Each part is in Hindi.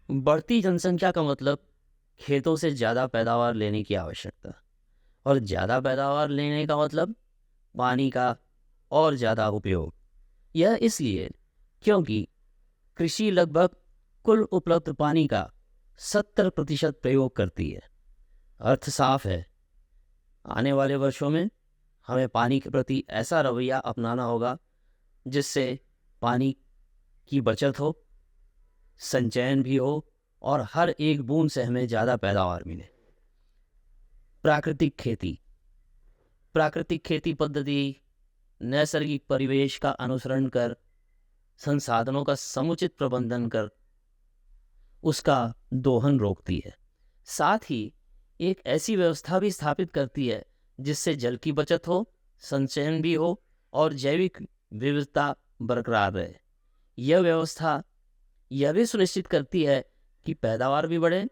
बढ़ती जनसंख्या का मतलब खेतों से ज़्यादा पैदावार लेने की आवश्यकता, और ज़्यादा पैदावार लेने का मतलब पानी का और ज़्यादा उपयोग। यह इसलिए क्योंकि कृषि लगभग कुल उपलब्ध पानी का 70% प्रयोग करती है। अर्थ साफ है, आने वाले वर्षों में हमें पानी के प्रति ऐसा रवैया अपनाना होगा जिससे पानी की बचत हो, संचयन भी हो और हर एक बूंद से हमें ज़्यादा पैदावार मिले। प्राकृतिक खेती। प्राकृतिक खेती पद्धति नैसर्गिक परिवेश का अनुसरण कर, संसाधनों का समुचित प्रबंधन कर उसका दोहन रोकती है। साथ ही एक ऐसी व्यवस्था भी स्थापित करती है जिससे जल की बचत हो, संचयन भी हो और जैविक विविधता बरकरार रहे। यह व्यवस्था यह भी सुनिश्चित करती है कि पैदावार भी बढ़े,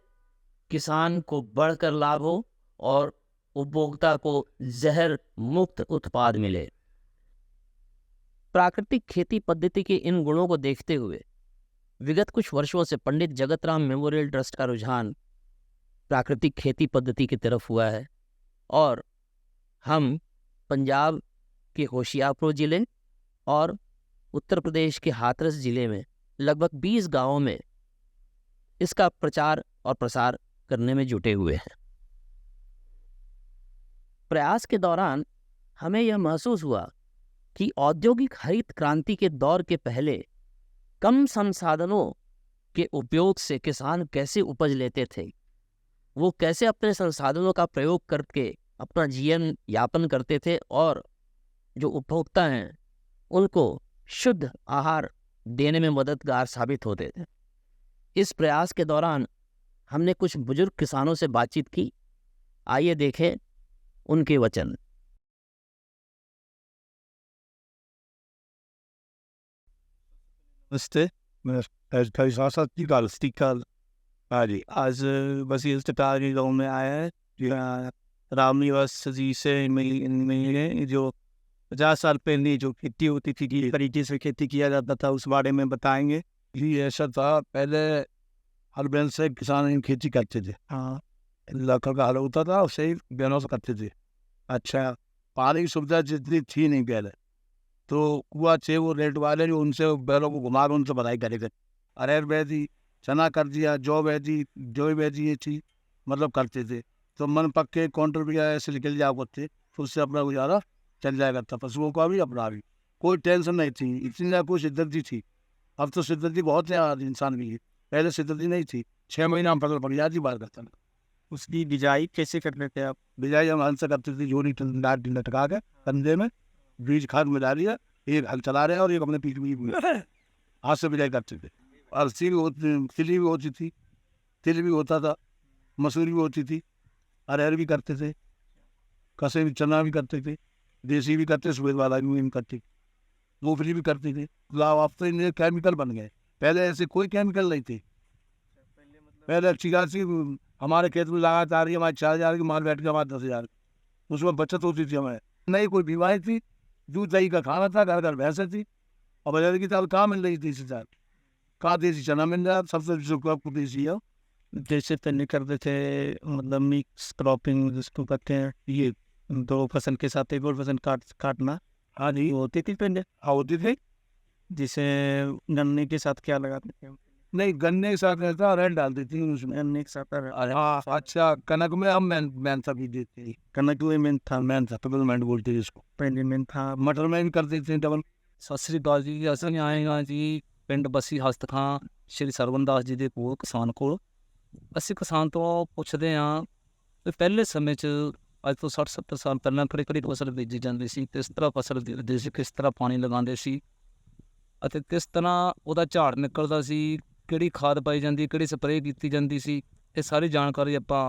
किसान को बढ़कर लाभ हो और उपभोक्ता को जहर मुक्त उत्पाद मिले। प्राकृतिक खेती पद्धति के इन गुणों को देखते हुए विगत कुछ वर्षों से पंडित जगतराम मेमोरियल ट्रस्ट का रुझान प्राकृतिक खेती पद्धति की तरफ हुआ है और हम पंजाब के होशियारपुर जिले और उत्तर प्रदेश के हाथरस जिले में लगभग 20 गांवों में इसका प्रचार और प्रसार करने में जुटे हुए हैं। प्रयास के दौरान हमें यह महसूस हुआ कि औद्योगिक हरित क्रांति के दौर के पहले कम संसाधनों के उपयोग से किसान कैसे उपज लेते थे, वो कैसे अपने संसाधनों का प्रयोग करके अपना जीवन यापन करते थे और जो उपभोक्ता हैं उनको शुद्ध आहार देने में मददगार साबित होते थे। इस प्रयास के दौरान हमने कुछ बुजुर्ग किसानों से बातचीत की। आइए देखें उनके वचन। नमस्ते, मैं हाँ जी। आज बस ये सरकारी गाँव में आया है यहाँ रामनिवास जी से मिले। जो 50 साल पहले जो खेती होती थी, किस तरीके से खेती किया जाता था, उस बारे में बताएंगे। जी ऐसा था, पहले हर बैल से किसान खेती करते थे। हाँ, लकड़ का हल होता था, उससे ही बैलों से करते थे। अच्छा, पानी की सुविधा जितनी थी नहीं पहले, तो कुआ थे वो रेट वाले जो उनसे बैलों को घुमा उनसे बधाई करे थे। अरहर बह दी, चना कर दिया, जौ बह दी, जौ बह दी, ये थी मतलब करते थे। तो मन पक्के काउंटर भी ऐसे निकल जाया करते, तो उससे अपना गुजारा चल जाया करता, पशुओं का भी अपना भी। कोई टेंशन नहीं थी, इतनी ना कोई शिद्दत थी। अब तो शिद्दती बहुत है आज इंसान भी, पहले शिद्दती नहीं थी। 6 महीना हम फसल पड़ जाती बात करता था। उसकी बिजाई कैसे करते थे आप? बिजाई हम हल से करते थे, जोड़ी लटका के कंधे में बीज खाद मिला दिया, एक हल चला रहे और एक अपने पीठ में हाथ से बिजाई करते थे। अलसी भी तिली भी होती थी, तिल भी होता था, मसूरी भी होती थी, अरहर भी करते थे, कसे भी, चना भी करते थे, देसी भी करते, सफेद वाला भी करते, मूंगफली भी करते थे। गुलाब अब तो इन्हें केमिकल बन गए, पहले ऐसे कोई केमिकल नहीं थे। पहले अच्छी खासी हमारे खेत में लागत आ रही है, हमारे 4,000 की माल बैठ के हमारे 10,000, उसमें बचत होती थी हमें। नहीं कोई बीमारी थी, दूध दही का खाना था, घर घर भैंसें थी, और बाजार की दाल कहाँ मिल रही थी? 30,000 कहाँ देसी चना मिल रहा है, सबसे देसी है। जैसे पहले करते थे, मतलब मिक्स क्रॉपिंग जिसको कहते हैं, ये 2 फसल के साथ एक और फसल काटना। हाँ जी, होती थी पहले। हाँ होती थी। जिसे गन्ने के साथ क्या लगाते थे? नहीं, गन्ने के साथ रहता, अरहर डालती थी उसमें। गन्ने के साथ अरहर। हाँ अच्छा, कनक में हम मेहनता भी देते थे। कनक में मेहनता डबल बोलते थे इसको। पहले मेहनता, मटर में भी करते थे डबल। सत श्री अकाल जी, असं आएगा जी ਪਿੰਡ ਬੱਸੀ ਹਸਤ ਖਾਂ ਸ਼੍ਰੀ ਸਰਵਨ ਦਾਸ ਜੀ ਦੇ ਕੋਲ, ਕਿਸਾਨ ਕੋਲ। ਅਸੀਂ ਕਿਸਾਨ ਤੋਂ ਪੁੱਛਦੇ ਹਾਂ ਵੀ ਪਹਿਲੇ ਸਮੇਂ 'ਚ ਅੱਜ ਤੋਂ 60-70 ਸਾਲ ਪਹਿਲਾਂ ਕਿਹੜੀ ਕਿਹੜੀ ਫਸਲ ਬੀਜੀ ਜਾਂਦੀ ਸੀ, ਕਿਸ ਤਰ੍ਹਾਂ ਫਸਲ ਬੀਜਦੇ ਸੀ, ਕਿਸ ਤਰ੍ਹਾਂ ਪਾਣੀ ਲਗਾਉਂਦੇ ਸੀ ਅਤੇ ਕਿਸ ਤਰ੍ਹਾਂ ਉਹਦਾ ਝਾੜ ਨਿਕਲਦਾ ਸੀ, ਕਿਹੜੀ ਖਾਦ ਪਾਈ ਜਾਂਦੀ, ਕਿਹੜੀ ਸਪਰੇਅ ਕੀਤੀ ਜਾਂਦੀ ਸੀ। ਇਹ ਸਾਰੀ ਜਾਣਕਾਰੀ ਆਪਾਂ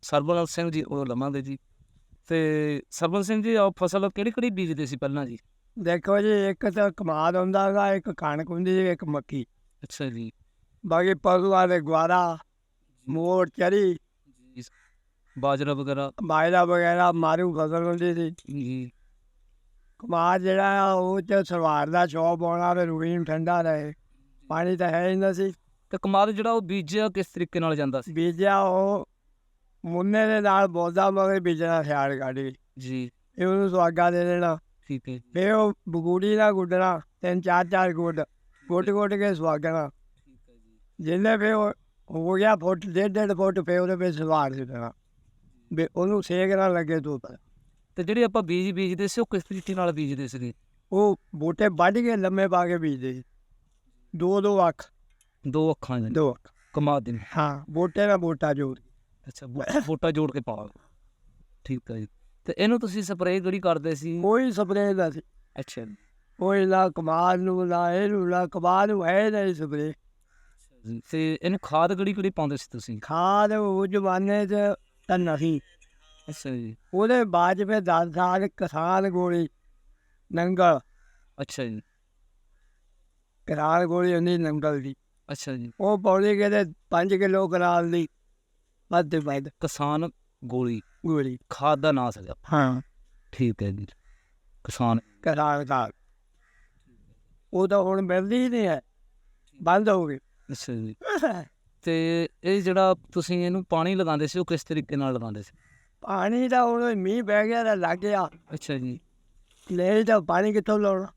ਸਰਵਨ ਸਿੰਘ ਜੀ ਕੋਲੋਂ ਲਵਾਂਗੇ ਜੀ। ਅਤੇ ਸਰਵਨ ਸਿੰਘ ਜੀ, ਆਹ ਫਸਲ ਕਿਹੜੀ ਕਿਹੜੀ ਬੀਜਦੇ ਸੀ ਪਹਿਲਾਂ ਜੀ? देखो जी, एक तो कमाद होंदा गा, एक कणक होंदी जी, एक मक्की। अच्छा जी। बाकी पशुआं दे ग्वारा, मोट, चरी, बाजरा वगैरह, बाजरा वगैरह मारू फसल होंदी सी। जी। कमाद जिहड़ा वो च सलवार दा शौक पाउणा ते रूही ठंडा रहे, पानी तो है ही ना सी। ਤੇ ਕਮਾਦ ਜਿਹੜਾ ਉਹ ਬੀਜਿਆ ਕਿਸ ਤਰੀਕੇ ਨਾਲ ਜਾਂਦਾ ਸੀ? ਬੀਜਿਆ ਉਹ ਮੁੰਨੇ ਦੇ ਨਾਲ ਬੋਲਦਾ ਮਗਰ ਬੀਜਣਾ ਸਿਆੜ ਕਾਢੀ ਜੀ ਇਹ ਉਹਨੂੰ ਸੁਆਗਾ ਦੇ ਦੇਣਾ। ਠੀਕ ਹੈ ਜੀ। ਫਿਰ ਉਹ ਬਗੂੜੀ ਨਾਲ ਗੁੱਡਣਾ 3-4 ਗੁੱਡ ਕੇ ਸੁਆਗਣਾ। ਠੀਕ ਹੈ ਜੀ। ਜਿੰਨੇ ਫਿਰ ਉਹ ਹੋ ਗਿਆ ਫੁੱਟ 1.5 ਫੁੱਟ ਫਿਰ ਉਹਦੇ ਵਿੱਚ ਸਵਾਰ ਦੇਣਾ ਵੀ ਉਹਨੂੰ ਸੇਕ ਨਾ ਲੱਗੇ ਧੁੱਪ। ਤੇ ਜਿਹੜੇ ਆਪਾਂ ਬੀਜ ਬੀਜਦੇ ਸੀ ਉਹ ਕਿਸ ਤਰੀਕੇ ਨਾਲ ਬੀਜਦੇ ਸੀਗੇ? ਉਹ ਬੂਟੇ ਵੱਢ ਕੇ ਲੰਮੇ ਪਾ ਕੇ ਬੀਜਦੇ ਸੀ। 2 ਅੱਖ 2 ਅੱਖਾਂ ਦੇ 2 ਅੱਖ ਕਮਾਦ ਦੇ। ਹਾਂ ਬੂਟੇ ਨਾਲ ਬੂਟਾ ਜੋੜ। ਅੱਛਾ ਬੂਟਾ ਜੋੜ ਕੇ ਪਾਓ। ਠੀਕ ਹੈ ਜੀ। ਤੇ ਇਹਨੂੰ ਤੁਸੀਂ ਸਪਰੇਅ ਕਿਹੜੀ ਕਰਦੇ ਸੀ? ਕੋਈ ਸਪਰੇਅ ਦਾ ਸੀ ਅੱਛਾ ਜੀ। ਕੋਈ ਨਾ ਕਮਾਲ ਨੂੰ ਨਾ ਇਹਨੂੰ ਨਾ ਕਮਾਲ ਨੂੰ ਹੈ ਨਹੀਂ ਸਪਰੇਅ। ਤੇ ਇਹਨੂੰ ਖਾਦ ਕਿਹੜੀ ਪਾਉਂਦੇ ਸੀ ਤੁਸੀਂ? ਖਾਦ ਉਹ ਜ਼ਮਾਨੇ 'ਚ ਤਾਂ ਨਹੀਂ। ਅੱਛਾ ਜੀ। ਉਹਦੇ ਬਾਅਦ 'ਚ ਫਿਰ 10 ਸਾਲ ਕਿਸਾਨ ਗੋਲੀ ਨੰਗਲ ਅੱਛਾ ਜੀ। ਕਿਸਾਨ ਗੋਲੀ ਹੁੰਦੀ ਨੰਗਲ ਦੀ ਅੱਛਾ ਜੀ। ਉਹ ਪੌੜੀ ਕਹਿੰਦੇ 5 ਕਿਲੋ ਕਨਾਲ ਦੀ ਵੱਧ ਤੋਂ ਵੱਧ ਕਿਸਾਨ ਗੋਲੀ ਗੋਲੀ। ਖਾਦ ਦਾ ਨਾਂ ਸੀਗਾ। ਹਾਂ ਠੀਕ ਹੈ ਜੀ। ਕਿਸਾਨ। ਕਿਸਾਨ ਖਾਦ ਉਹ ਤਾਂ ਹੁਣ ਮਿਲਦੀ ਹੀ ਨਹੀਂ ਹੈ, ਬੰਦ ਹੋ ਗਈ। ਅੱਛਾ ਜੀ। ਤੇ ਇਹ ਜਿਹੜਾ ਤੁਸੀਂ ਇਹਨੂੰ ਪਾਣੀ ਲਗਾਉਂਦੇ ਸੀ ਉਹ ਕਿਸ ਤਰੀਕੇ ਨਾਲ ਲਗਾਉਂਦੇ ਸੀ? ਪਾਣੀ ਦਾ ਹੁਣ ਮੀਂਹ ਪੈ ਗਿਆ ਤਾਂ ਲੱਗ ਗਿਆ, ਅੱਛਾ ਜੀ। ਨਹੀਂ ਤਾਂ ਪਾਣੀ ਕਿੱਥੋਂ ਲਾਉਣਾ।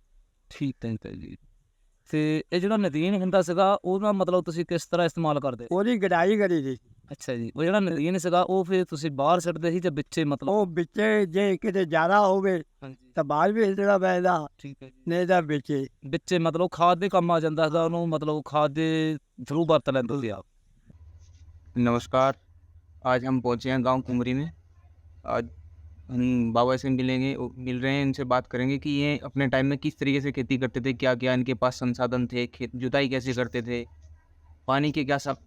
ਠੀਕ ਹੈ ਜੀ। ਤੇ ਇਹ ਜਿਹੜਾ ਨਦੀਨ ਹੁੰਦਾ ਸੀਗਾ ਉਹਦਾ ਮਤਲਬ ਤੁਸੀਂ ਕਿਸ ਤਰ੍ਹਾਂ ਇਸਤੇਮਾਲ ਕਰਦੇ? ਉਹਦੀ ਗਡਾਈ ਕਰੀ ਸੀ। ਅੱਛਾ ਜੀ। ਉਹ ਜਿਹੜਾ ਨਦੀਨ ਸੀਗਾ ਉਹ ਫਿਰ ਤੁਸੀਂ ਬਾਹਰ ਸੁੱਟਦੇ ਸੀ ਜਾਂ ਵਿੱਚੇ ਮਤਲਬ? ਉਹ ਵਿੱਚੇ ਜੇ ਕਿਤੇ ਜ਼ਿਆਦਾ ਹੋਵੇ ਹਾਂਜੀ। ਤਾਂ ਬਾਹਰ ਵੀ ਹਿੱਲਣਾ ਪੈਂਦਾ, ਠੀਕ ਹੈ ਜੀ। ਨਹੀਂ ਤਾਂ ਵਿੱਚੇ। ਵਿੱਚੇ ਮਤਲਬ ਖਾਦ ਦੇ ਕੰਮ ਆ ਜਾਂਦਾ ਸੀਗਾ, ਉਹਨੂੰ ਮਤਲਬ खाद ਦੇ थ्रू ਵਰਤ ਲੈਂਦੇ ਸੀ आप। नमस्कार। आज हम पहुँचे हैं गांव कुमरी में। आज हम बाबा से मिल रहे हैं, इनसे बात करेंगे कि ये अपने टाइम में किस तरीके से खेती करते थे, क्या क्या इनके पास संसाधन थे, खेत जुताई कैसे करते थे, पानी के क्या सब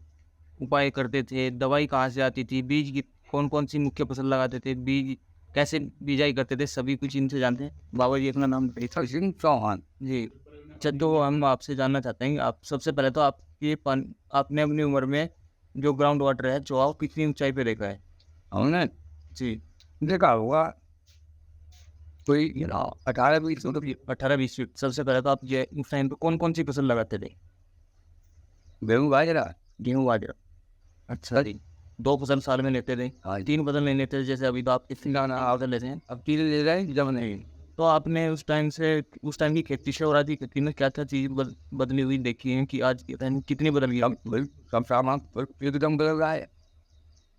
उपाय करते थे, दवाई कहाँ से आती थी, बीज की कौन कौन सी मुख्य फसल लगाते थे, बीज कैसे बीजाई करते थे, सभी कुछ इनसे जानते हैं। बाबा जी अपना नाम सिंह चौहान जी। अच्छा, तो हम आपसे जानना चाहते हैं, आप सबसे पहले तो आप ये आपने अपनी उम्र में जो ग्राउंड वाटर है चुहाव कितनी ऊंचाई पे देखा है? हमने जी देखा हुआ कोई 18-20 फुट 18-20 फीट। सबसे पहले तो आप ये उस टाइम पे कौन कौन सी फसल लगाते थे? गेहूँ बाजरा। गेहूँ बाजरा। अच्छा जी। 2 फसल साल में लेते थे? हाँ 3 फसल नहीं लेते थे जैसे अभी तो आप इतनी फसल लेते हैं। अब 3 ले रहे हैं जब नहीं। तो आपने उस टाइम की खेती से और आज की खेती में क्या क्या चीज़ बदली हुई देखी है कि आज के टाइम कितनी बदल गई? सब सामान एकदम बदल रहा है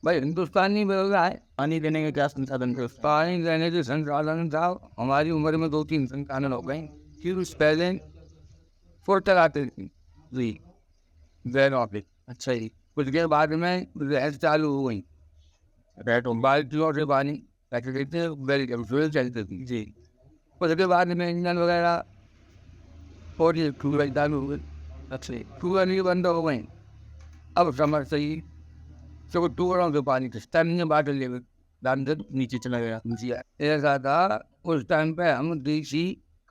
भाई, हिंदुस्तान नहीं बदल रहा है। पानी देने के क्या संसाधन थे उस पानी देने के संसाधन था, हमारी उम्र में 2-3 संसाधन हो गए। फिर उस पहले फुट लगाते थे जी। बैलों पे। अच्छा जी। उसके बाद में रहर चालू हो गई, रेट बाल्टियों से पानी रख देते बैल के चलते थे। जी। उसके बाद में इंजन वगैरह और ये टूबेल चालू हो गए। अच्छा जी। टूबेल भी बंद हो गए। अब समझ सही सब टूबेलों के पानी के स्तर में बाटल ले दान से नीचे चला गया। जी ऐसा था। उस टाइम पे हम देसी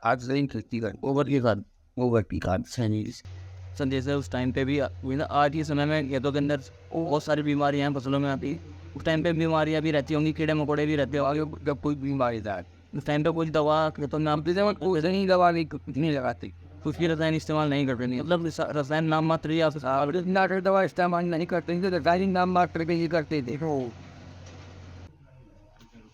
खाद से ही खेती करते, ओवर की खाद। गोबर की खाद। सर जैसे उस टाइम पे भी हुई ना, आज के समय में खेतों के अंदर बहुत सारी बीमारियां हैं फसलों में आती। उस टाइम पे बीमारियां भी रहती होंगी, कीड़े मकोड़े भी रहते होंगे। आगे जब कोई बीमारी था उस टाइम पे कुछ दवा खेतों में आप उसे नहीं दवा नहीं लगाती, कुछ भी रसायन इस्तेमाल नहीं करते नहीं, मतलब रसायन नाम मात्र ही आप नाटक दवा इस्तेमाल नहीं करते थे, रासायनिक नाम मात्र के ही करते थे।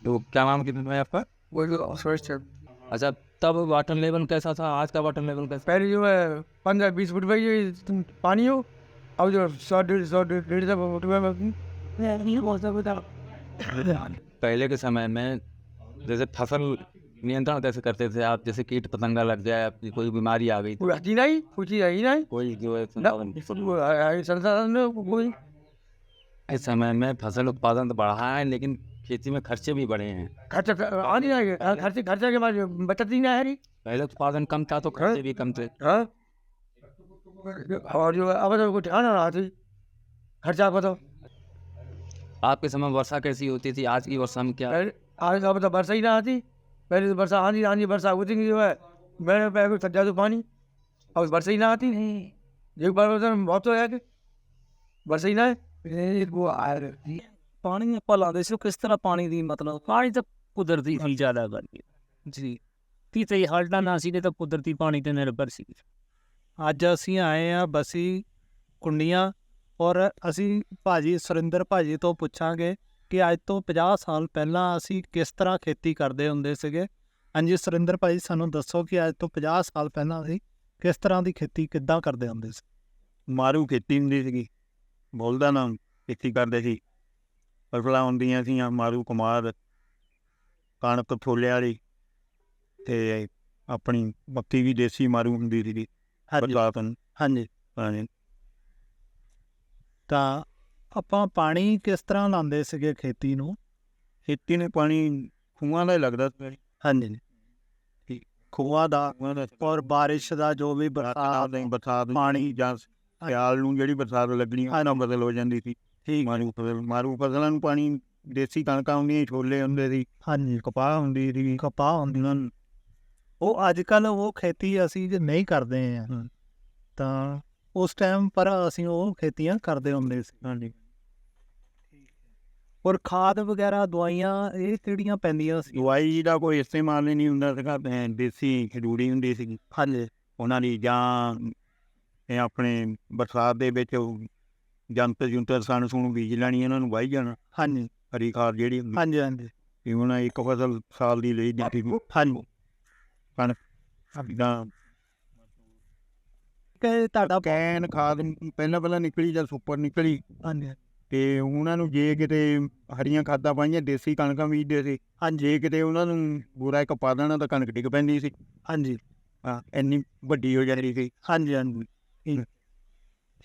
तो क्या नाम कितना है आपका? वो जो स्वच्छ अच्छा, तब वाटर लेवल कैसा था, आज का वाटर लेवल कैसा? पहले जो है 15-20 फुट में पानी हो, अब जो 100-150 फुट में पहले के समय में जैसे फसल नियंत्रण कैसे करते थे आप? जैसे कीट पतंगा लग जाए, आपकी कोई बीमारी आ गई, कुछ नहीं कोई जो है संसाधन में कोई इस समय में फसल उत्पादन तो बढ़ा है लेकिन खेती में खर्चे भी बढ़े हैं। खर्चा आ नहीं आएगा, खर्चा के बाद बचत ही नहीं है। पहले उत्पादन कम था तो खर्चे भी कम थे। हाँ और जो अब तो कुछ आ ना रहा थी खर्चा बताओ। आपके समय वर्षा कैसी होती थी, आज की वर्षा में क्या? आज अब तो वर्षा ही ना आती। पहले तो वर्षा आंधी वर्षा होती नहीं, जो है मेरे पैर को सज्जा तो पानी, अब वर्षा ही ना आती। एक बार बहुत हो गया वर्षा ही ना है वो आ रही। ਪਾਣੀ ਆਪਾਂ ਲਾਉਂਦੇ ਸੀ, ਉਹ ਕਿਸ ਤਰ੍ਹਾਂ ਪਾਣੀ ਦੀ ਮਤਲਬ? ਪਾਣੀ ਤਾਂ ਕੁਦਰਤੀ ਹੀ ਜ਼ਿਆਦਾ ਕਰਕੇ ਜੀ, ਕਿਤੇ ਹਲਦਾ ਨਾ ਸੀ, ਤਾਂ ਕੁਦਰਤੀ ਪਾਣੀ ਤੇ ਨਿਰਭਰ ਸੀ। ਅੱਜ ਅਸੀਂ ਆਏ ਆ ਬਸੀ ਕੁੰਡੀਆਂ। ਔਰ ਅਸੀਂ ਭਾਜੀ ਸੁਰਿੰਦਰ ਭਾਜੀ ਤੋਂ ਪੁੱਛਾਂਗੇ ਕਿ ਅੱਜ ਤੋਂ 50 ਸਾਲ ਪਹਿਲਾਂ ਅਸੀਂ ਕਿਸ ਤਰ੍ਹਾਂ ਖੇਤੀ ਕਰਦੇ ਹੁੰਦੇ ਸੀਗੇ। ਹਾਂਜੀ ਸੁਰਿੰਦਰ ਭਾਜੀ, ਸਾਨੂੰ ਦੱਸੋ ਕਿ ਅੱਜ ਤੋਂ 50 ਸਾਲ ਪਹਿਲਾਂ ਅਸੀਂ ਕਿਸ ਤਰ੍ਹਾਂ ਦੀ ਖੇਤੀ ਕਿੱਦਾਂ ਕਰਦੇ ਹੁੰਦੇ ਸੀ। ਮਾਰੂ ਖੇਤੀ ਹੁੰਦੀ ਸੀਗੀ, ਬੋਲਦਾ ਨਾਲ ਖੇਤੀ ਕਰਦੇ ਸੀ। ਫਸਲਾਂ ਹੁੰਦੀਆਂ ਸੀ ਮਾਰੂ ਕੁਮਾਰ, ਕਣਕ ਛੋਲੇ ਵਾਲੀ, ਤੇ ਆਪਣੀ ਮੱਕੀ ਵੀ ਦੇਸੀ ਮਾਰੂ ਹੁੰਦੀ ਸੀਗੀ। ਹਾਂਜੀ ਬਰਸਾਤ ਨੂੰ ਹਾਂਜੀ ਹਾਂਜੀ। ਤਾਂ ਆਪਾਂ ਪਾਣੀ ਕਿਸ ਤਰ੍ਹਾਂ ਲਾਉਂਦੇ ਸੀਗੇ ਖੇਤੀ ਨੂੰ। ਖੇਤੀ ਨੇ ਪਾਣੀ ਖੂਹਾਂ ਦਾ ਹੀ ਲੱਗਦਾ ਸੀ। ਹਾਂਜੀ ਖੂਹਾਂ ਦਾ ਖੂਹਾਂ ਦਾ ਔਰ ਬਾਰਿਸ਼ ਦਾ ਜੋ ਵੀ ਬਰਸਾਤ ਪਾਣੀ ਜਾਂ ਸਿਆਲ ਨੂੰ ਜਿਹੜੀ ਬਰਸਾਤ ਲੱਗਣੀ ਉਹਨਾਂ ਬਦਲ ਹੋ ਜਾਂਦੀ ਸੀ। ਠੀਕ ਮਾਰੂ ਫਸਲਾਂ ਨੂੰ ਪਾਣੀ, ਦੇਸੀ ਕਣਕਾਂ ਹੁੰਦੀਆਂ, ਛੋਲੇ ਹੁੰਦੇ ਸੀ, ਹਾਂਜੀ ਕਪਾਹ ਹੁੰਦੀ ਸੀ। ਕਪਾਹ ਹੁੰਦੀਆਂ ਉਹ ਅੱਜ ਕੱਲ੍ਹ ਉਹ ਖੇਤੀ ਅਸੀਂ ਜੇ ਨਹੀਂ ਕਰਦੇ ਆ ਤਾਂ ਉਸ ਟਾਈਮ ਪਰ ਅਸੀਂ ਉਹ ਖੇਤੀਆਂ ਕਰਦੇ ਹੁੰਦੇ ਸੀ। ਹਾਂਜੀ। ਔਰ ਖਾਦ ਵਗੈਰਾ ਦਵਾਈਆਂ ਇਹ ਕਿਹੜੀਆਂ ਪੈਂਦੀਆਂ ਸੀ। ਦਵਾਈ ਦਾ ਕੋਈ ਇਸਤੇਮਾਲ ਹੀ ਨਹੀਂ ਹੁੰਦਾ ਸੀਗਾ। ਦੇਸੀ ਖਜੂਰੀ ਹੁੰਦੀ ਸੀਗੀ ਹਾਂਜੀ ਉਹਨਾਂ ਦੀ, ਜਾਂ ਇਹ ਆਪਣੇ ਬਰਸਾਤ ਦੇ ਵਿੱਚ ਜੰਤਰ ਸੁਣ ਬੀਜ ਲੈਣੀ, ਇਹਨਾਂ ਨੂੰ ਵਾਹੀ ਜਾਣਾ। ਹਾਂਜੀ ਹਰੀ ਖਾਦ ਜਿਹੜੀ ਹੁੰਦੀ ਹਾਂਜੀ ਹਾਂਜੀ ਵੀ ਹੁਣ ਇੱਕ ਫਸਲ ਸਾਲ ਦੀ ਲਈ ਜਾਂਦੀ ਸੀ। ਹਾਂਜੀ ਕਣਕ ਜਾਂ ਕਿ ਤੁਹਾਡਾ ਕੈਨ ਖਾਦ ਪਹਿਲਾਂ ਨਿਕਲੀ ਜਾਂ ਸੁਪਰ ਨਿਕਲੀ, ਹਾਂਜੀ ਤੇ ਉਹਨਾਂ ਨੂੰ ਜੇ ਕਿਤੇ ਹਰੀਆਂ ਖਾਦਾਂ ਪਾਈਆਂ, ਦੇਸੀ ਕਣਕਾਂ ਬੀਜਦੇ ਸੀ। ਜੇ ਕਿਤੇ ਉਹਨਾਂ ਨੂੰ ਬੁਰਾ ਇੱਕ ਪਾ ਦੇਣਾ ਤਾਂ ਕਣਕ ਡਿੱਗ ਪੈਂਦੀ ਸੀ। ਹਾਂਜੀ ਇੰਨੀ ਵੱਡੀ ਹੋ ਜਾਂਦੀ ਸੀ। ਹਾਂਜੀ ਹਾਂਜੀ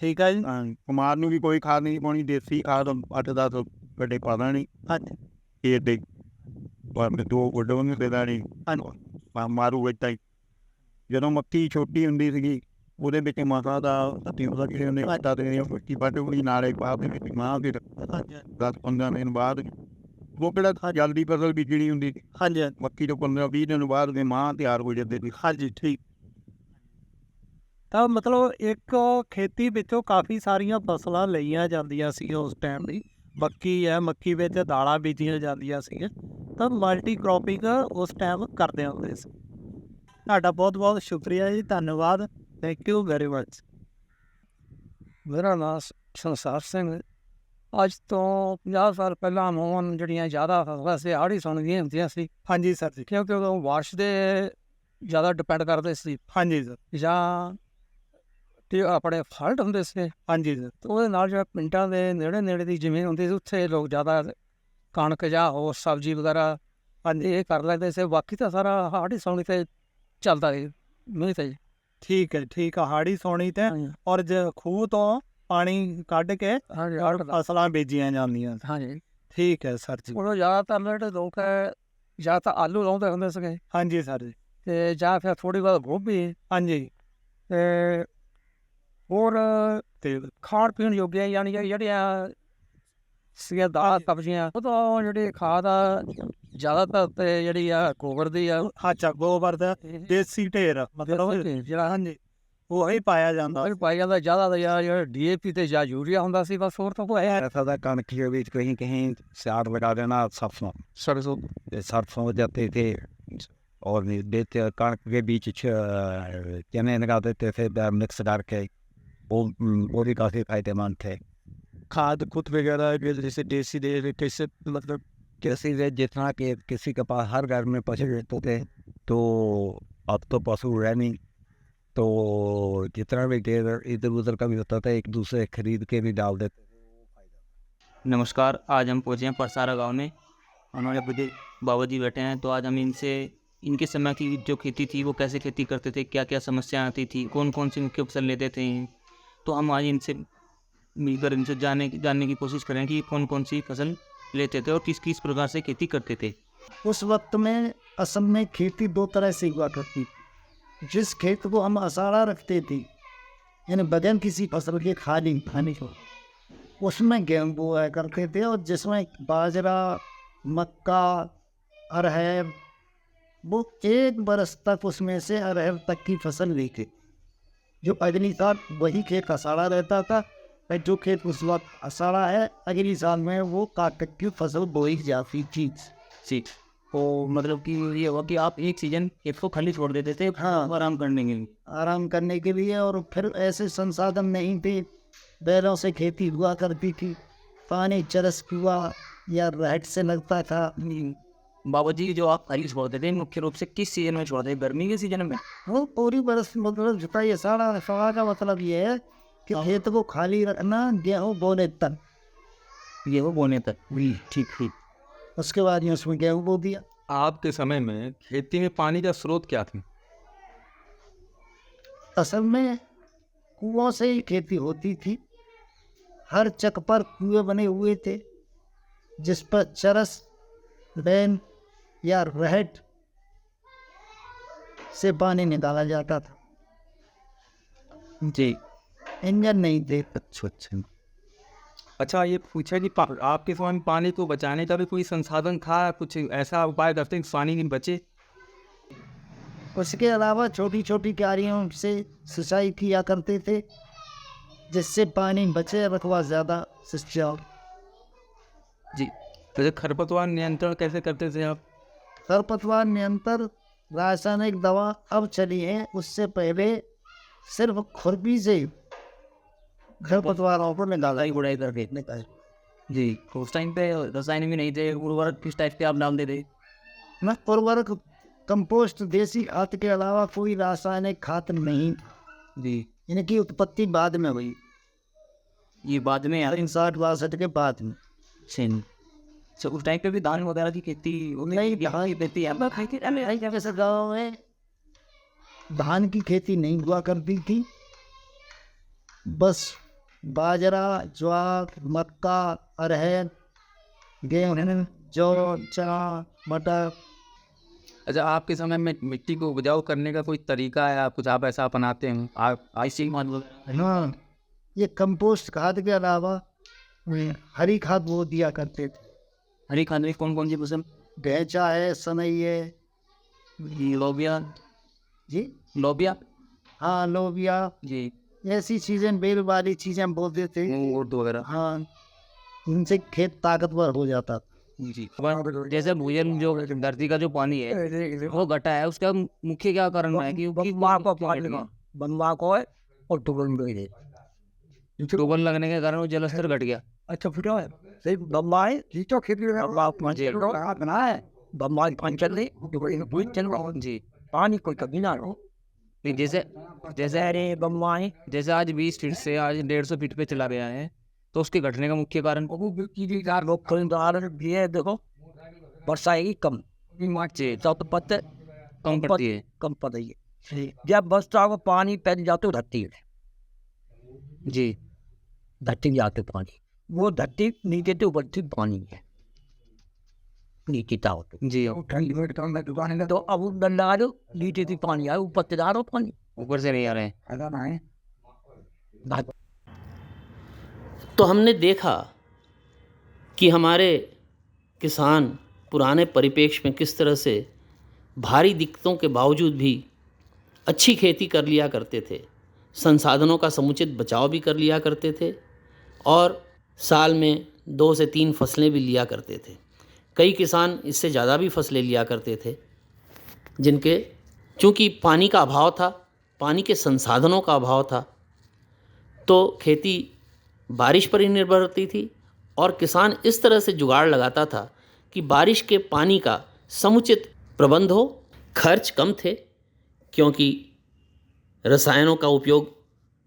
ਠੀਕ ਹੈ ਜੀ। ਕੁਮਾਰ ਨੂੰ ਵੀ ਕੋਈ ਖਾਦ ਨਹੀਂ ਪਾਉਣੀ, ਦੇਸੀ ਖਾਦ 8-10 ਗੱਡੇ ਪਾ ਦੇਣੀ। ਹਾਂਜੀ ਖੇਤ ਦੇ ਦੋ ਵੱਡੋਂ ਦੇ ਦੇਣੀ ਮਾਰੂ ਵਿੱਚ। ਜਦੋਂ ਮੱਕੀ ਛੋਟੀ ਹੁੰਦੀ ਸੀਗੀ ਉਹਦੇ ਵਿੱਚ ਮਾਤਾ ਦਾ ਉਹਦਾ ਜਿਹੜੇ ਉਹਨੇ ਆਟਾ ਦੇਣੀ, ਮੱਕੀ ਵੱਢ ਹੋਣੀ ਨਾਲੇ ਪਾ ਦੇ ਵਿੱਚ ਮਾਂ। ਫਿਰ 10-15 ਦਿਨ ਬਾਅਦ ਉਹ ਕਿਹੜਾ ਜਲਦੀ ਫਸਲ ਬੀਜਣੀ ਹੁੰਦੀ ਸੀ। ਹਾਂਜੀ ਮੱਕੀ ਤੋਂ 15-20 ਦਿਨ ਬਾਅਦ ਦੇ ਮਾਂ ਤਿਆਰ ਹੋ ਜਾਂਦੇ ਸੀ। ਹਾਂਜੀ ਠੀਕ। ਤਾਂ ਮਤਲਬ ਇੱਕ ਖੇਤੀ ਵਿੱਚੋਂ ਕਾਫੀ ਸਾਰੀਆਂ ਫਸਲਾਂ ਲਈਆਂ ਜਾਂਦੀਆਂ ਸੀ ਉਸ ਟਾਈਮ ਦੀ। ਮੱਕੀ ਹੈ, ਮੱਕੀ ਵਿੱਚ ਦਾਲਾਂ ਬੀਜੀਆਂ ਜਾਂਦੀਆਂ ਸੀਗੀਆਂ। ਤਾਂ ਮਲਟੀ ਕ੍ਰੋਪਿੰਗ ਉਸ ਟਾਈਮ ਕਰਦੇ ਹੁੰਦੇ ਸੀ। ਤੁਹਾਡਾ ਬਹੁਤ ਬਹੁਤ ਸ਼ੁਕਰੀਆ ਜੀ, ਧੰਨਵਾਦ, ਥੈਂਕ ਯੂ ਵੈਰੀ ਮਚ। ਮੇਰਾ ਨਾਮ ਸੰਸਾਰ ਸਿੰਘ ਹੈ। ਅੱਜ ਤੋਂ 50 ਸਾਲ ਪਹਿਲਾਂ ਮੋਹਨ ਜਿਹੜੀਆਂ ਜ਼ਿਆਦਾ ਫਸਲਾਂ ਸੀ ਆੜੀ ਸੁਣਦੀਆਂ ਹੁੰਦੀਆਂ ਸੀ। ਹਾਂਜੀ ਸਰ ਜੀ। ਕਿਉਂਕਿ ਉਦੋਂ ਬਾਰਿਸ਼ ਦੇ ਜ਼ਿਆਦਾ ਡਿਪੈਂਡ ਕਰਦੇ ਸੀ, ਹਾਂਜੀ ਸਰ। ਜਾਂ ਤੇ ਆਪਣੇ ਫਲਟ ਹੁੰਦੇ ਸੀ। ਹਾਂਜੀ ਸਰ। ਤੇ ਉਹਦੇ ਨਾਲ ਜਿਹੜਾ ਪਿੰਡਾਂ ਦੇ ਨੇੜੇ ਦੀ ਜ਼ਮੀਨ ਹੁੰਦੀ ਸੀ ਉੱਥੇ ਲੋਕ ਜ਼ਿਆਦਾ ਕਣਕ ਜਾਂ ਹੋਰ ਸਬਜ਼ੀ ਵਗੈਰਾ ਇਹ ਕਰ ਲੈਂਦੇ ਸੀ। ਬਾਕੀ ਤਾਂ ਸਾਰਾ ਹਾੜੀ ਸੌਣੀ 'ਤੇ ਚੱਲਦਾ ਸੀ ਨਹੀਂ ਤਾਂ ਜੀ। ਠੀਕ ਹੈ ਠੀਕ ਆ। ਹਾੜੀ ਸੌਣੀ ਤੇ ਔਰ ਖੂਹ ਤੋਂ ਪਾਣੀ ਕੱਢ ਕੇ ਫਸਲਾਂ ਬੀਜੀਆਂ ਜਾਂਦੀਆਂ। ਹਾਂਜੀ ਠੀਕ ਹੈ ਸਰ ਜੀ। ਉਦੋਂ ਜ਼ਿਆਦਾਤਰ ਜਿਹੜੇ ਲੋਕ ਹੈ ਜਾਂ ਤਾਂ ਆਲੂ ਲਾਉਂਦੇ ਹੁੰਦੇ ਸੀਗੇ, ਹਾਂਜੀ ਸਰ ਜੀ। ਅਤੇ ਜਾਂ ਫਿਰ ਥੋੜ੍ਹੀ ਬਹੁਤ ਗੋਭੀ, ਹਾਂਜੀ ਅਤੇ ਹੋਰ ਤੇ ਖਾਣ ਪੀਣ ਯੋਗੀਆਂ ਯਾਨੀ ਕਿ ਜਿਹੜੀਆਂ ਸੀਗੀਆਂ ਦਾਲਾਂ ਸਬਜ਼ੀਆਂ, ਉਦੋਂ ਜਿਹੜੀ ਖਾਦ ਆ ਜ਼ਿਆਦਾਤਰ ਤੇ ਜਿਹੜੀ ਆ ਗੋਬਰ ਦੀ ਆ। ਅੱਛਾ ਗੋਬਰ ਦਾ ਦੇਸੀ ਢੇਰ ਮਤਲਬ ਜਿਹੜਾ ਹਾਂਜੀ ਉਹੀ ਪਾਇਆ ਜਾਂਦਾ। ਉਹ ਪਾਈ ਜਾਂਦਾ ਜ਼ਿਆਦਾ ਤਾਂ ਯਾਰ ਜਿਹੜਾ DAP ਤੇ ਜਾਂ ਯੂਰੀਆ ਹੁੰਦਾ ਸੀ, ਬਸ ਹੋਰ ਤਾਂ ਕੋਈ ऐसा था कणक के बीच कहीं कहीं साग लगा देना, सरसों सरसों जाते थे और देते कणक के बीच चने लगा देते थे मिक्स करके। वो भी काफ़ी फायदेमंद थे। खाद खुद वगैरह जैसे देसी दे कैसे मतलब कृषि से जितना कि किसी के पास हर घर में पशु रहते थे, तो अब तो पशु रह नहीं, तो जितना भी इधर उधर का भी होता था एक दूसरे खरीद के भी डाल देते। नमस्कार, आज हम पहुँचे हैं परसारा गांव में। हमारे बुढ़े बाबा जी बैठे हैं, तो आज हम इनसे इनके समय की जो खेती थी वो कैसे खेती करते थे, क्या क्या समस्याएं आती थी, कौन कौन सी मुख्य फसल लेते थे, तो हम आज इनसे मिलकर इनसे जानने की कोशिश करें कि कौन कौन सी फसल लेते थे और किस किस प्रकार से खेती करते थे। उस वक्त में असल में खेती दो तरह से हुआ करती थी। जिस खेत को हम असाड़ा रखते थे यानी बगैर किसी फसल के खाने को, उसमें गेहूँ बोया करते थे, और जिसमें बाजरा, मक्का, अरहर, वो एक बरस तक उसमें से अरहर तक की फसल लेते। जो अगली साल वही खेत असाड़ा रहता था, और जो खेत उस वक्त असाड़ा है अगली साल में वो काटक की फसल बोई जाती थी। जी, तो मतलब कि ये हुआ कि आप एक सीजन खेत को खाली छोड़ देते थे, हाँ, आराम करने के लिए। आराम करने के लिए। और फिर ऐसे संसाधन नहीं थे बैलों से खेती हुआ करती थी। पानी चरस कुआं या रहट से लगता था। बाबा जी जो आप खरीफ छोड़ते थे मुख्य रूप से किस सीजन में छोड़ते थे, गर्मी के सीजन में? वो पूरी बरस मतलब जुताई सारा सवा का मतलब ये है कि खेत को खाली रखना गेहूँ बोने तक। गेहूँ बोने तक? ठीक ठीक। उसके बाद ये उसमें गेहूँ बो दिया। आपके समय में खेती में पानी का स्रोत क्या था? असल में कुओं से ही खेती होती थी। हर चक पर कुएं बने हुए थे जिस पर चरस, बैन या रहट से पानी निकाला जाता था। जी। इंजन नहीं थे। अच्छा, ये पूछा कि आपके समय में पानी को बचाने का भी कोई संसाधन था? कुछ ऐसा उपाय करते हैं कि पानी नहीं बचे? उसके अलावा छोटी छोटी क्यारियों से सिंचाई किया करते थे जिससे पानी बचे, रकबा ज़्यादा सिंचाई। जी। तो खरपतवार नियंत्रण कैसे करते थे आप? खरपतवार नियंत्रण रासायनिक दवा अब चली है, उससे पहले सिर्फ खुरपी से खरपतवारों को निकाला गुड़ाई करके निकाल। जी। उस टाइम पे रसायन भी नहीं थे, उर्वरक किस टाइप के आप डालते थे? न उर्वरक, कंपोस्ट, देसी खाद के अलावा कोई रासायनिक खाद नहीं। जी। इनकी उत्पत्ति बाद में हुई, ये बाद में 60-62 के बाद में। तो उस टाइम पे भी धान वगैरह की खेती नहीं, जैसे गाँव में धान की खेती नहीं हुआ करती थी। बस बाजरा, ज्वार, मक्का, अरहर, गेहूँ, जौ, चना, मटर। अच्छा, आपके समय में मिट्टी को उपजाऊ करने का कोई तरीका है, कुछ आप ऐसा अपनाते हैं? आप ऐसी मतलब हाँ, ये कंपोस्ट खाद के अलावा हरी खाद वो दिया करते थे। हरी खाद में कौन कौन सी पसंद? ढैंचा है, सनई है। लोबिया? जी लोबिया? हाँ, लोबिया, जी। ऐसी चीज़ें, बेल वाली चीज़ें हम बोलते थे। उर्दू वगैरह? हाँ, इनसे खेत ताकतवर हो जाता था। जी। जैसे भूजल जो धरती का जो पानी है वो घटा है, उसका मुख्य क्या कारण है? क्योंकि बनवा को है और टुकड़ दे। टोबल लगने के कारण वो जल स्तर घट गया। अच्छा, फिर है सही बम्बा है जी। तो खेती में बना है बम्बा पानी चल रही चल रहा जी। पानी कोई कभी ना हो। जैसे जैसे अरे बम्बा है जैसे आज 20 फीट से आज 150 फीट पे चला गया है, तो उसके घटने का मुख्य कारण? भी है। देखो, वर्षा आएगी कम, तो पत्ते कम पड़ती है। कम पड़ती है। जब वर्षा को पानी पहले जाते धरती है। जी। धरती जाते पानी, वो धरती नीचे तो ऊपर से पानी है नीचे था जी। तो अब डंडा दो नीचे से पानी आए, ऊपर से डालो पानी, ऊपर से नहीं आ रहे हैं। ऐसा ना है। तो हमने देखा कि हमारे किसान पुराने परिप्रेक्ष्य में किस तरह से भारी दिक्कतों के बावजूद भी अच्छी खेती कर लिया करते थे, संसाधनों का समुचित बचाव भी कर लिया करते थे और साल में 2 से 3 फसलें भी लिया करते थे। कई किसान इससे ज़्यादा भी फसलें लिया करते थे, जिनके चूँकि पानी का अभाव था, पानी के संसाधनों का अभाव था, तो खेती बारिश पर ही निर्भर होती थी और किसान इस तरह से जुगाड़ लगाता था कि बारिश के पानी का समुचित प्रबंध हो। खर्च कम थे क्योंकि रसायनों का उपयोग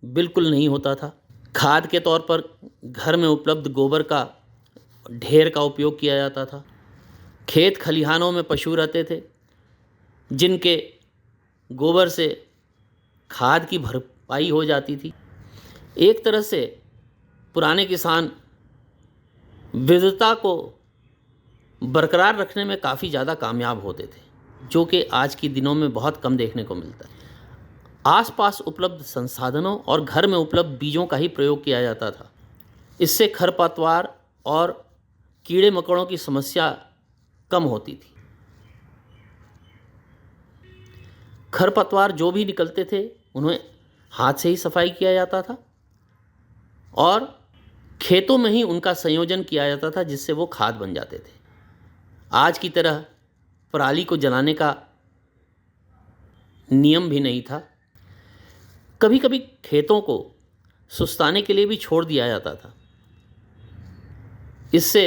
बिल्कुल नहीं होता था। खाद के तौर पर घर में उपलब्ध गोबर का ढेर का उपयोग किया जाता था। खेत खलिहानों में पशु रहते थे जिनके गोबर से खाद की भरपाई हो जाती थी। एक तरह से पुराने किसान विविधता को बरकरार रखने में काफ़ी ज़्यादा कामयाब होते थे, जो कि आज के दिनों में बहुत कम देखने को मिलता है। आसपास उपलब्ध संसाधनों और घर में उपलब्ध बीजों का ही प्रयोग किया जाता था। इससे खरपतवार और कीड़े मकोड़ों की समस्या कम होती थी। खरपतवार जो भी निकलते थे उन्हें हाथ से ही सफाई किया जाता था और खेतों में ही उनका संयोजन किया जाता था, जिससे वो खाद बन जाते थे। आज की तरह पराली को जलाने का नियम भी नहीं था। कभी कभी खेतों को सुस्ताने के लिए भी छोड़ दिया जाता था। इससे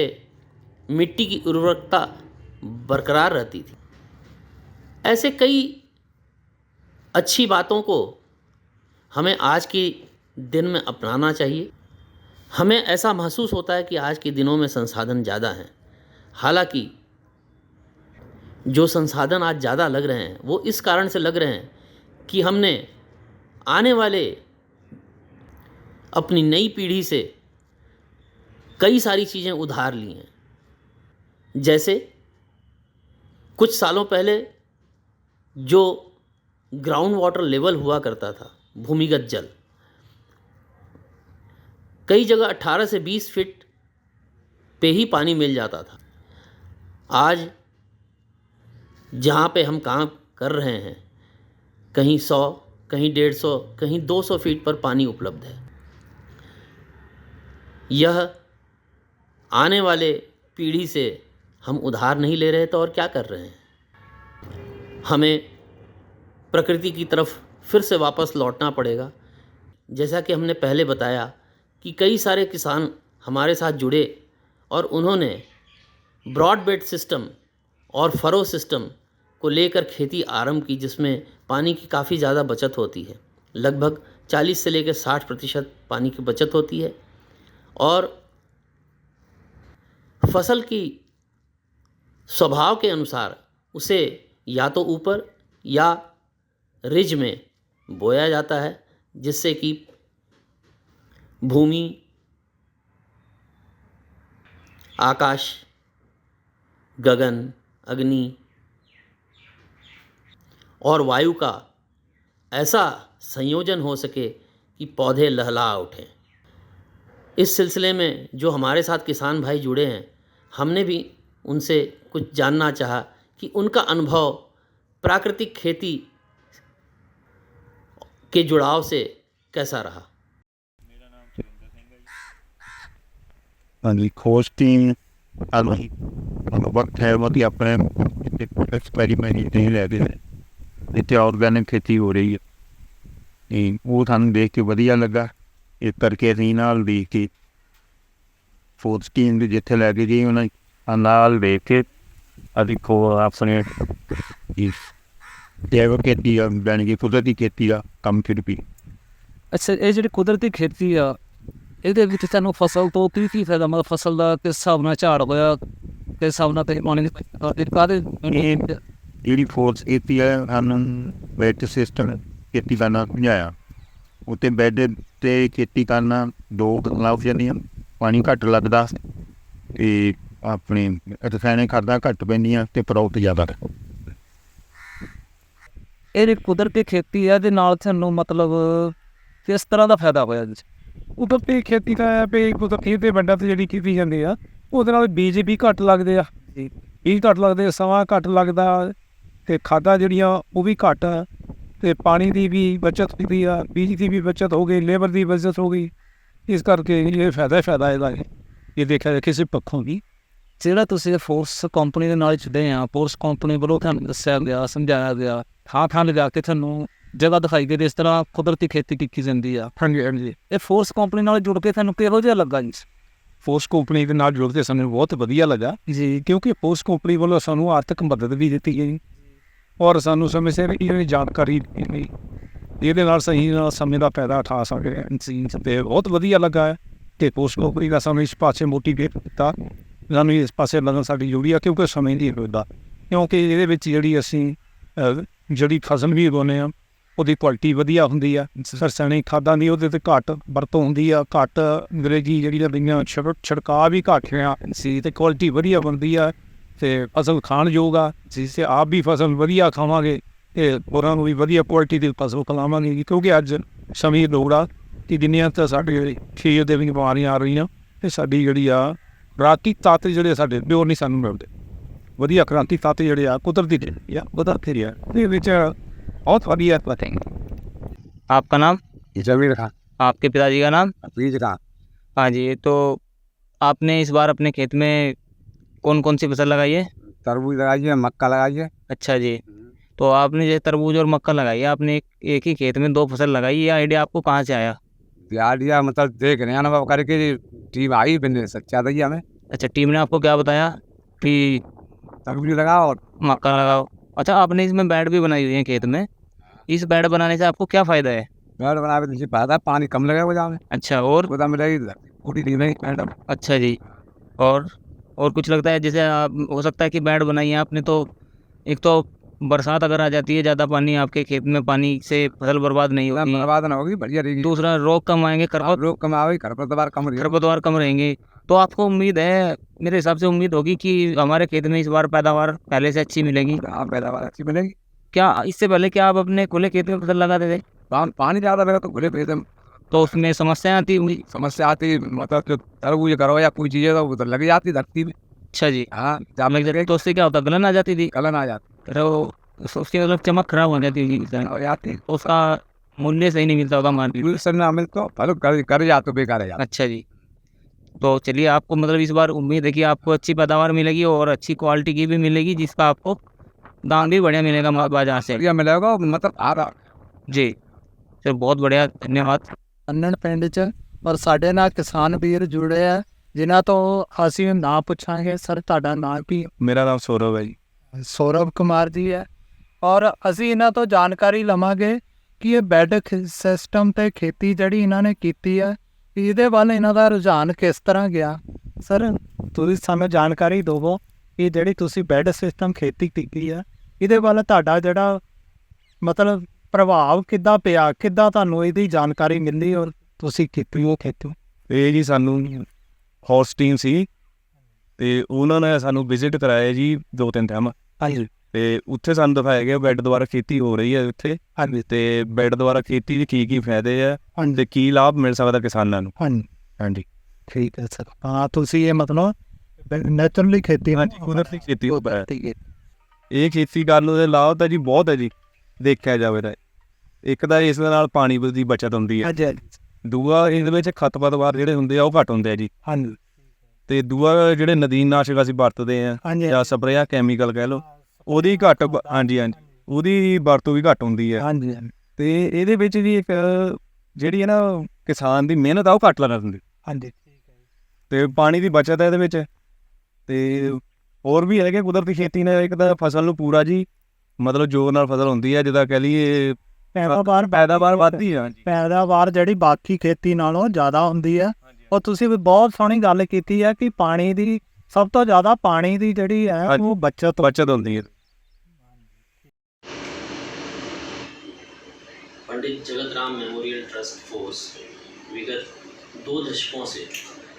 मिट्टी की उर्वरकता बरकरार रहती थी। ऐसे कई अच्छी बातों को हमें आज के दिन में अपनाना चाहिए। हमें ऐसा महसूस होता है कि आज के दिनों में संसाधन ज़्यादा हैं। हालांकि जो संसाधन आज ज़्यादा लग रहे हैं वो इस कारण से लग रहे हैं कि हमने आने वाले अपनी नई पीढ़ी से कई सारी चीज़ें उधार ली हैं। जैसे कुछ सालों पहले जो ग्राउंड वाटर लेवल हुआ करता था, भूमिगत जल, कई जगह 18 से 20 फीट पे ही पानी मिल जाता था। आज जहाँ पे हम काम कर रहे हैं, कहीं 100, कहीं 150, कहीं 200 फीट पर पानी उपलब्ध है। यह आने वाले पीढ़ी से हम उधार नहीं ले रहे तो और क्या कर रहे हैं। हमें प्रकृति की तरफ फिर से वापस लौटना पड़ेगा। जैसा कि हमने पहले बताया कि कई सारे किसान हमारे साथ जुड़े और उन्होंने ब्रॉडबेड सिस्टम और फरो सिस्टम को लेकर खेती आरंभ की, जिसमें पानी की काफ़ी ज़्यादा बचत होती है। लगभग 40 से लेकर 60% पानी की बचत होती है और फसल की स्वभाव के अनुसार उसे या तो ऊपर या रिज में बोया जाता है, जिससे कि भूमि, आकाश, गगन, अग्नि और वायु का ऐसा संयोजन हो सके कि पौधे लहला उठें। इस सिलसिले में जो हमारे साथ किसान भाई जुड़े हैं, हमने भी उनसे कुछ जानना चाहा कि उनका अनुभव प्राकृतिक खेती के जुड़ाव से कैसा रहा। ਹਾਂਜੀ, ਖੋਜ ਟੀਮ ਵਕਤ ਹੈ ਉਹਦੀ ਆਪਣੇ ਐਕਸਪੈਰੀਮੈਂਟ ਨਹੀਂ ਲੈ ਰਹੇ ਇੱਥੇ ਆਰਗੈਨਿਕ ਖੇਤੀ ਹੋ ਰਹੀ ਹੈ। ਤੇ ਉਹ ਸਾਨੂੰ ਦੇਖ ਕੇ ਵਧੀਆ ਲੱਗਾ। ਇਸ ਕਰਕੇ ਅਸੀਂ ਨਾਲ ਦੇਖ ਕੇ ਫੋਰਸ ਟੀਮ ਦੇ ਜਿੱਥੇ ਲੈ ਕੇ ਗਏ ਉਹਨਾਂ ਨਾਲ ਦੇਖ ਕੇ ਅਸੀਂ ਆਪਣੇ ਜੈਵ ਖੇਤੀ ਆ, ਯਾਨੀ ਕਿ ਕੁਦਰਤੀ ਖੇਤੀ ਦਾ ਕੰਮ ਸ਼ੁਰੂ ਕੀਤਾ। ਅੱਛਾ, ਇਹ ਜਿਹੜੀ ਕੁਦਰਤੀ ਖੇਤੀ ਆ, ਇਹਦੇ ਵਿੱਚ ਤੁਹਾਨੂੰ ਫਸਲ ਤੋਂ ਕੀ ਫਾਇਦਾ? ਮਤਲਬ ਫਸਲ ਦਾ ਕਿਸ ਹਿਸਾਬ ਨਾਲ ਝਾੜ ਹੋਇਆ, ਕਿਸ ਹਿਸਾਬ ਨਾਲ ਪਾਣੀ ਦੀ ਕਾਹਦੇ ਜਿਹੜੀ ਫੋਰਸ ਖੇਤੀ ਹੈ ਸਾਨੂੰ ਬੈਡ ਸਿਸਟਮ ਖੇਤੀ ਕਰਨਾ ਸਮਝਾਇਆ। ਉੱਤੇ ਬੈਡ 'ਤੇ ਖੇਤੀ ਕਰਨਾ 2 ਗੱਲਾਂ ਹੋ ਜਾਂਦੀਆਂ, ਪਾਣੀ ਘੱਟ ਲੱਗਦਾ ਅਤੇ ਆਪਣੇ ਰਸਾਇਣਿਕ ਖਾਦਾਂ ਘੱਟ ਪੈਂਦੀਆਂ ਅਤੇ ਪ੍ਰੋਫਿਟ ਜ਼ਿਆਦਾ। ਇਹ ਜਿਹੜੀ ਕੁਦਰਤੀ ਖੇਤੀ ਹੈ, ਇਹਦੇ ਨਾਲ ਤੁਹਾਨੂੰ ਮਤਲਬ ਕਿਸ ਤਰ੍ਹਾਂ ਦਾ ਫਾਇਦਾ ਹੋਇਆ ਜੀ? ਕੁਦਰਤੀ ਖੇਤੀ ਦਾ ਹੈ ਵੀ ਕੁਦਰਤੀ ਦੇ ਪਿੰਡਾਂ 'ਤੇ ਜਿਹੜੀ ਕੀਤੀ ਜਾਂਦੀ ਆ, ਉਹਦੇ ਨਾਲ ਬੀਜ ਵੀ ਘੱਟ ਲੱਗਦੇ ਆ, ਬੀਜ ਘੱਟ ਲੱਗਦੇ, ਸਮਾਂ ਘੱਟ ਲੱਗਦਾ ਅਤੇ ਖਾਦਾਂ ਜਿਹੜੀਆਂ ਉਹ ਵੀ ਘੱਟ, ਅਤੇ ਪਾਣੀ ਦੀ ਵੀ ਬੱਚਤ ਹੁੰਦੀ ਆ, ਬੀਜ ਦੀ ਵੀ ਬੱਚਤ ਹੋ ਗਈ, ਲੇਬਰ ਦੀ ਬੱਚਤ ਹੋ ਗਈ। ਇਸ ਕਰਕੇ ਇਹ ਫਾਇਦਾ ਹੀ ਫਾਇਦਾ ਇਹਦਾ, ਇਹ ਦੇਖਿਆ ਜਾਏ ਕਿਸੇ ਪੱਖੋਂ ਵੀ। ਜਿਹੜਾ ਤੁਸੀਂ ਫੋਰਸ ਕੰਪਨੀ ਦੇ ਨਾਲ ਜੁੜੇ ਆ, ਫੋਰਸ ਕੰਪਨੀ ਵੱਲੋਂ ਤੁਹਾਨੂੰ ਦੱਸਿਆ ਗਿਆ, ਸਮਝਾਇਆ ਗਿਆ, ਥਾਂ ਥਾਂ ਲਿਜਾ ਕੇ ਤੁਹਾਨੂੰ ਜਗ੍ਹਾ ਦਿਖਾਈ ਗਈ ਇਸ ਤਰ੍ਹਾਂ ਕੁਦਰਤੀ ਖੇਤੀ ਕੀਤੀ ਜਾਂਦੀ ਆ। ਹਾਂਜੀ ਹਾਂਜੀ, ਇਹ ਫੋਰਸ ਕੰਪਨੀ ਨਾਲ ਜੁੜ ਕੇ ਤੁਹਾਨੂੰ ਕਿਹੋ ਜਿਹਾ ਲੱਗਾ ਜੀ? ਫੋਰਸ ਕੰਪਨੀ ਦੇ ਨਾਲ ਜੁੜ ਕੇ ਸਾਨੂੰ ਬਹੁਤ ਵਧੀਆ ਲੱਗਾ ਜੀ, ਕਿਉਂਕਿ ਫੋਰਸ ਕੰਪਨੀ ਵੱਲੋਂ ਸਾਨੂੰ ਆਰਥਿਕ ਮਦਦ ਵੀ ਦਿੱਤੀ ਗਈ ਔਰ ਸਾਨੂੰ ਸਮੇਂ ਸਿਰ ਇਹਦੀ ਜਾਣਕਾਰੀ ਦਿੱਤੀ। ਇਹਦੇ ਨਾਲ ਸਹੀ ਨਾਲ ਸਮੇਂ ਦਾ ਫਾਇਦਾ ਉਠਾ ਸਕਦੇ ਹਾਂ ਸੀ, ਅਤੇ ਬਹੁਤ ਵਧੀਆ ਲੱਗਾ ਹੈ। ਅਤੇ ਫੋਰਸ ਕੰਪਨੀ ਦਾ ਸਾਨੂੰ ਇਸ ਪਾਸੇ ਮੋਟੀਵੇਟ ਕੀਤਾ, ਸਾਨੂੰ ਇਸ ਪਾਸੇ ਲੱਗਣ ਸਾਡੀ ਜ਼ਰੂਰੀ ਆ, ਕਿਉਂਕਿ ਸਮੇਂ ਦੀ ਹੋਦਾ, ਕਿਉਂਕਿ ਇਹਦੇ ਵਿੱਚ ਜਿਹੜੀ ਅਸੀਂ ਜਿਹੜੀ ਫਸਲ ਵੀ ਉਗਾਉਂਦੇ ਹਾਂ ਉਹਦੀ ਕੁਆਲਿਟੀ ਵਧੀਆ ਹੁੰਦੀ ਆ। ਰਸਾਇਣਿਕ ਖਾਦਾਂ ਦੀ ਉਹਦੇ 'ਤੇ ਘੱਟ ਵਰਤੋਂ ਹੁੰਦੀ ਆ, ਘੱਟ ਅੰਗਰੇਜ਼ੀ ਜਿਹੜੀਆਂ ਦਵਾਈਆਂ ਛਿੜਕਾਅ ਵੀ ਘੱਟ ਰਿਹਾ ਸੀ, ਅਤੇ ਕੁਆਲਿਟੀ ਵਧੀਆ ਬਣਦੀ ਆ, ਅਤੇ ਫਸਲ ਖਾਣ ਯੋਗ ਆ। ਜਿਸ 'ਤੇ ਆਪ ਵੀ ਫਸਲ ਵਧੀਆ ਖਾਵਾਂਗੇ ਅਤੇ ਹੋਰਾਂ ਨੂੰ ਵੀ ਵਧੀਆ ਕੁਆਲਿਟੀ ਦੀ ਫਸਲ ਖਿਲਾਵਾਂਗੇ, ਕਿਉਂਕਿ ਅੱਜ ਸਮੇਂ ਦੀ ਲੋੜ ਆ ਕਿ ਜਿੰਨੀਆਂ ਤਾਂ ਸਾਡੇ ਸਰੀਰ ਦੇ ਵੀ ਬਿਮਾਰੀਆਂ ਆ ਰਹੀਆਂ, ਅਤੇ ਸਾਡੀ ਜਿਹੜੀ ਆ ਖੁਰਾਕੀ ਤੱਤ ਜਿਹੜੇ ਸਾਡੇ ਪਿਓਰ ਨਹੀਂ ਸਾਨੂੰ ਮਿਲਦੇ। ਵਧੀਆ ਖੁਰਾਕੀ ਤੱਤ ਜਿਹੜੇ ਆ ਕੁਦਰਤੀ ਆ, ਕੁਦਰਤੀ ਆ, ਇਹਦੇ ਵਿੱਚ बहुत बढ़िया बताएंगे। आपका नाम? जमीर खान। आपके पिताजी का नाम? बीज का। हाँ जी, तो आपने इस बार अपने खेत में कौन कौन सी फसल लगाई है? तरबूज लगाई है, मक्का लगाई है। अच्छा जी, तो आपने जैसे तरबूज और मक्का लगाई है, आपने एक ही खेत में 2 फसल लगाई, ये आइडिया आपको कहाँ से आया? तैयार दिया, मतलब देख रहे हैं अनुभव करके टीम आई बिजनेस अच्छा दी हमें। अच्छा, टीम ने आपको क्या बताया कि सब्जी लगाओ और मक्का लगाओ। अच्छा, आपने इसमें बेड भी बनाई हुई है खेत में, इस बेड बनाने से आपको क्या फ़ायदा है? पेड़ बना के तुझे फायदा, पानी कम लगेगा गोदाम में, अच्छा, और गोदाम में रहेगी पूरी दी नहीं मैडम। अच्छा जी, और कुछ लगता है जैसे आप हो सकता है कि बेड बनाई है आपने, तो एक तो बरसात अगर आ जाती है, ज़्यादा पानी आपके खेत में, पानी से फसल बर्बाद नहीं होगी। बर्बाद ना होगी, बढ़िया रहेगी। दूसरा, रोग कम आएंगे, रोग कम आएगी, खरपतवार कम रहेगी। खरपतवार कम रहेंगे। तो आपको उम्मीद है, मेरे हिसाब से उम्मीद होगी कि हमारे खेत में इस बार पैदावार पहले से अच्छी मिलेगी। हाँ, पैदावार अच्छी मिलेगी। क्या इससे पहले क्या आप अपने खुले खेत में फसल लगाते थे? पानी ज़्यादा लगा तो खुले पेट में तो उसमें समस्याएं आती होंगी। समस्या आती, मतलब जो तरबूज करो या कोई चीज़ें तो वो तो लग जाती धरती में। अच्छा जी, हाँ, तो उससे क्या होता, गलन आ जाती थी, कलन आ जाती तो उसकी मतलब चमक खराब हो जाती होगी, हो जाती। तो उसका मूल्य सही नहीं मिलता होगा मार्केट में। सर ना मिल तो फल कर जाते तो बेकार है जाता। अच्छा जी, तो चलिए, आपको मतलब इस बार उम्मीद है कि आपको अच्छी पैदावार मिलेगी और अच्छी क्वालिटी की भी मिलेगी, जिसका आपको दाम भी बढ़िया मिलेगा बाजार से। बढ़िया मिलेगा, मतलब आ रहा जी, सर बहुत बढ़िया, धन्यवाद। ਅੰਨਣ ਪਿੰਡ 'ਚ ਪਰ ਸਾਡੇ ਨਾਲ ਕਿਸਾਨ ਵੀਰ ਜੁੜੇ ਆ ਜਿਨ੍ਹਾਂ ਤੋਂ ਅਸੀਂ ਨਾਂ ਪੁੱਛਾਂਗੇ। ਸਰ, ਤੁਹਾਡਾ ਨਾਂ ਕੀ? ਮੇਰਾ ਨਾਮ ਸੌਰਵ ਹੈ ਜੀ। ਸੌਰਵ ਕੁਮਾਰ ਜੀ ਹੈ, ਔਰ ਅਸੀਂ ਇਹਨਾਂ ਤੋਂ ਜਾਣਕਾਰੀ ਲਵਾਂਗੇ ਕਿ ਇਹ ਬੈੱਡ ਸਿਸਟਮ ਤੇ ਖੇਤੀ ਜਿਹੜੀ ਇਹਨਾਂ ਨੇ ਕੀਤੀ ਹੈ, ਇਹਦੇ ਵੱਲ ਇਹਨਾਂ ਦਾ ਰੁਝਾਨ ਕਿਸ ਤਰ੍ਹਾਂ ਗਿਆ। ਸਰ, ਤੁਸੀਂ ਸਾਨੂੰ ਜਾਣਕਾਰੀ ਦਿਓ ਕਿ ਜਿਹੜੀ ਤੁਸੀਂ ਬੈੱਡ ਸਿਸਟਮ ਖੇਤੀ ਕੀਤੀ ਹੈ, ਇਹਦੇ ਵੱਲ ਤੁਹਾਡਾ ਜਿਹੜਾ ਮਤਲਬ ਪ੍ਰਭਾਵ ਕਿੱਦਾਂ ਪਿਆ, ਕਿੱਦਾਂ ਤੁਹਾਨੂੰ ਇਹਦੀ ਜਾਣਕਾਰੀ ਮਿਲੀ ਔਰ ਤੁਸੀਂ ਕੀਤੀ ਉਹ ਖੇਤੀ। ਇਹ ਜੀ ਸਾਨੂੰ ਹੌਸ ਟੀਮ ਸੀ ਤੇ ਉਹਨਾਂ ਨੇ ਸਾਨੂੰ ਵਿਜ਼ਿਟ ਕਰਾਇਆ ਜੀ 2-3 ਟਾਈਮ। ਹਾਂਜੀ, ਤੇ ਉੱਥੇ ਸਾਨੂੰ ਦਿਖਾਇਆ ਗਿਆ ਬੈੱਡ ਦੁਆਰਾ ਖੇਤੀ ਹੋ ਰਹੀ ਹੈ ਉੱਥੇ। ਹਾਂਜੀ, ਤੇ ਬੈੱਡ ਦੁਆਰਾ ਖੇਤੀ ਦੇ ਕੀ ਫਾਇਦੇ ਆ ਹਾਂਜੀ, ਤੇ ਕੀ ਲਾਭ ਮਿਲ ਸਕਦਾ ਕਿਸਾਨਾਂ ਨੂੰ। ਹਾਂਜੀ, ਹਾਂਜੀ ਠੀਕ ਹੈ ਸਰ। ਹਾਂ, ਤੁਸੀਂ ਇਹ ਮਤਲਬ ਨੈਚੁਰਲੀ ਖੇਤੀ, ਹਾਂਜੀ, ਕੁਦਰਤੀ ਖੇਤੀ ਹੋ ਪਾ ਠੀਕ ਹੈ। ਇਹ ਖੇਤੀ ਕਰਨ ਦੇ ਲਾਭ ਤਾਂ ਜੀ ਬਹੁਤ ਹੈ ਜੀ, ਦੇਖਿਆ ਜਾਵੇ ਤਾਂ। ਇੱਕ ਤਾਂ ਇਸ ਦੇ ਨਾਲ ਪਾਣੀ ਦੀ ਬਚਤ ਹੁੰਦੀ ਹੈ। ਹਾਂਜੀ, ਦੂਆ ਇਹਦੇ ਵਿੱਚ ਖਰਪਤਵਾਰ ਜਿਹੜੇ ਹੁੰਦੇ ਆ ਉਹ ਘੱਟ ਹੁੰਦੇ ਆ ਜੀ। ਹਾਂਜੀ, ਤੇ ਦੂਆ ਜਿਹੜੇ ਨਦੀਨਨਾਸ਼ਕ ਅਸੀਂ ਵਰਤਦੇ ਆ ਹਾਂਜੀ, ਜਾਂ ਸਪਰੇਅ ਕੈਮੀਕਲ ਕਹਿ ਲਓ, ਉਹਦੀ ਘੱਟ ਹਾਂਜੀ ਉਹਦੀ ਵਰਤੋਂ ਵੀ ਘੱਟ ਹੁੰਦੀ ਹੈ। ਹਾਂਜੀ, ਤੇ ਇਹਦੇ ਵਿੱਚ ਜੀ ਇੱਕ ਜਿਹੜੀ ਹੈ ਨਾ ਕਿਸਾਨ ਦੀ ਮਿਹਨਤ ਆ ਉਹ ਘੱਟ ਲੱਗ ਹੁੰਦੀ ਹਾਂਜੀ, ਤੇ ਪਾਣੀ ਦੀ ਬਚਤ ਹੈ ਇਹਦੇ ਵਿੱਚ। ਤੇ ਹੋਰ ਵੀ ਹੈਗੇ ਕੁਦਰਤੀ ਖੇਤੀ ਨੇ, ਇੱਕ ਤਾਂ ਫਸਲ ਨੂੰ ਪੂਰਾ ਜੀ ਮਤਲਬ ਜ਼ੋਰ ਨਾਲ ਫਸਲ ਹੁੰਦੀ ਹੈ, ਜਿੱਦਾਂ ਕਹਿ ਲਈਏ ਪੈਦਾਵਾਰ ਵੱਧਦੀ ਹੈ। ਪੈਦਾਵਾਰ ਜਿਹੜੀ ਬਾਕੀ ਖੇਤੀ ਨਾਲੋਂ ਜ਼ਿਆਦਾ ਹੁੰਦੀ ਹੈ। ਔਰ ਤੁਸੀਂ ਵੀ ਬਹੁਤ ਸੋਹਣੀ ਗੱਲ ਕੀਤੀ ਹੈ ਕਿ ਪਾਣੀ ਦੀ, ਸਭ ਤੋਂ ਜ਼ਿਆਦਾ ਪਾਣੀ ਦੀ ਜਿਹੜੀ ਹੈ ਉਹ ਬਚਤ ਹੁੰਦੀ ਹੈ। पंडित जगतराम मेमोरियल ट्रस्ट फोर्स विगत 2 दशकों से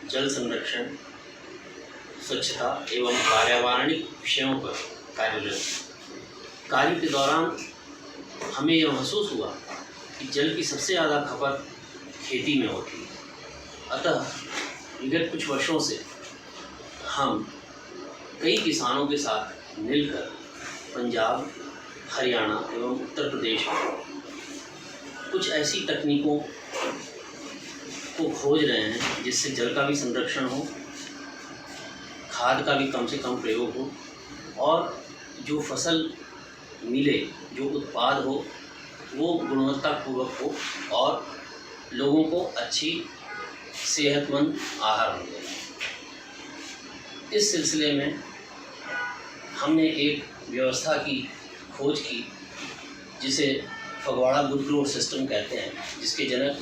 जल संरक्षण, स्वच्छता एवं पर्यावरणिक विषयों पर कार्यरत। कार्य के दौरान हमें यह महसूस हुआ कि जल की सबसे ज़्यादा खपत खेती में होती है। अतः विगत कुछ वर्षों से हम कई किसानों के साथ मिलकर पंजाब, हरियाणा एवं उत्तर प्रदेश में कुछ ऐसी तकनीकों को खोज रहे हैं जिससे जल का भी संरक्षण हो, खाद का भी कम से कम प्रयोग हो और जो फसल मिले, जो उत्पाद हो वो गुणवत्तापूर्वक हो और लोगों को अच्छी सेहतमंद आहार मिले। इस सिलसिले में हमने एक व्यवस्था की खोज की जिसे फगवाड़ा गुड ग्रोथ सिस्टम कहते हैं, जिसके जनक